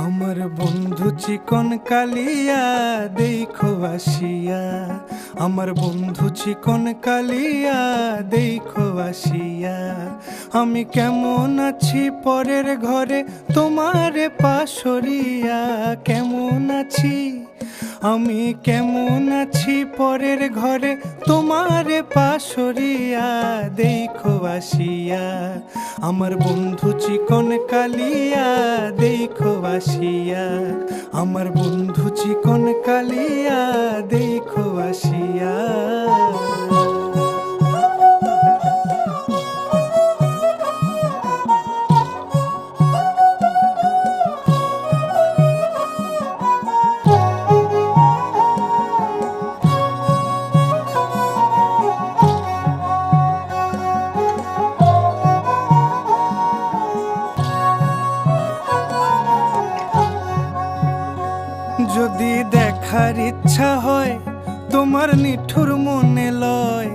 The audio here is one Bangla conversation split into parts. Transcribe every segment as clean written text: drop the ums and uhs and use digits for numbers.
আমার বন্ধু চিকন কালিয়া দেখো আসিয়া, আমার বন্ধু চিকন কালিয়া দেখো আসিয়া। আমি কেমন আছি পরের ঘরে তোমারে পাশরিয়া, কেমন আছি আমি কেমন আছি পরের ঘরে তোমারে পাশরিয়া দেখো আসিয়া। আমার বন্ধু চিকন কালিয়া দেখো আসিয়া, আমার বন্ধু চিকন কালিয়া দেখো আসিয়া। যদি দেখার ইচ্ছা হয় তোমার নিঠুর মনে লয়,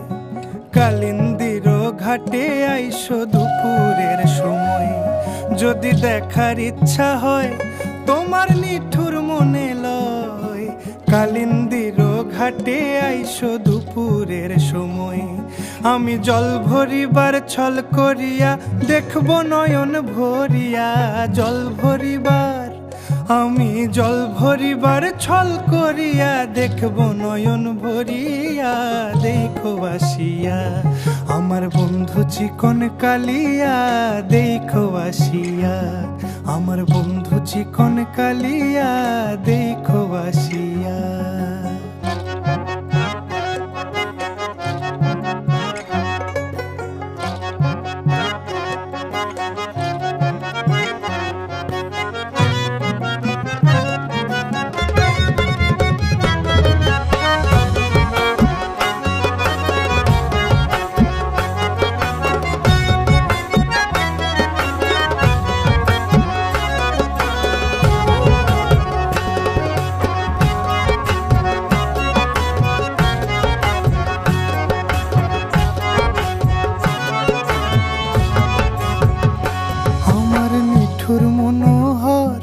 কালিন্দির ঘাটে আইসো দুপুরের সময়। যদি দেখার ইচ্ছা হয় তোমার নিঠুর মনে লয়, কালিন্দির ঘাটে আইসো দুপুরের সময়। আমি জল ভরিবার ছল করিয়া দেখব নয়ন ভরিয়া, জল ভরিবার আমি জল ভরিবার ছল করিয়া দেখব নয়ন ভরিয়া দেখো আসিয়া। আমার বন্ধু চিকন কালিয়া দেখো আসিয়া, আমার বন্ধু চিকন কালিয়া দেখো আসিয়া। মনোহর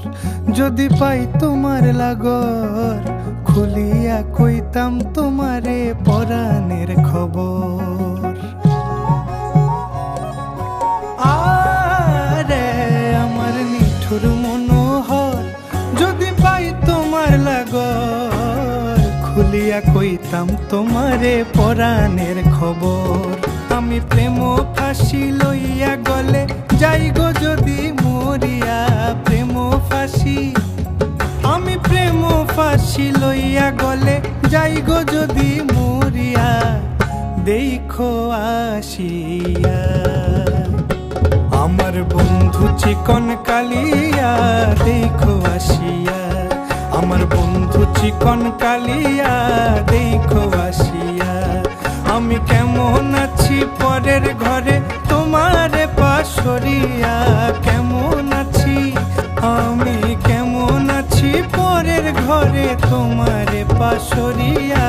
যদি পাই তোমার লাগর, খুলিয়া কইতাম তোমারে পরাণের খবর। আরে আমার নিঠুর মনোহর যদি পাই তোমার লাগর, খুলিয়া কইতাম তোমারে পরাণের খবর। আমি প্রেম ফাঁসি লইয়া গলে যাই গো যদি মরিয়া, প্রেম ফাঁসি আমি প্রেম ফাঁসি লইয়া গলে যাই গো যদি মরিয়া দেখো আসিয়া। আমার বন্ধু চিকন কালিয়া দেখো আসিয়া, আমার বন্ধু চিকন কালিয়া দেখো আসিয়া। আমি কেমন আছি পরের ঘরে তোমারে পাশরিয়া, কেমন আছি আমি কেমন আছি পরের ঘরে তোমারে পাশরিয়া।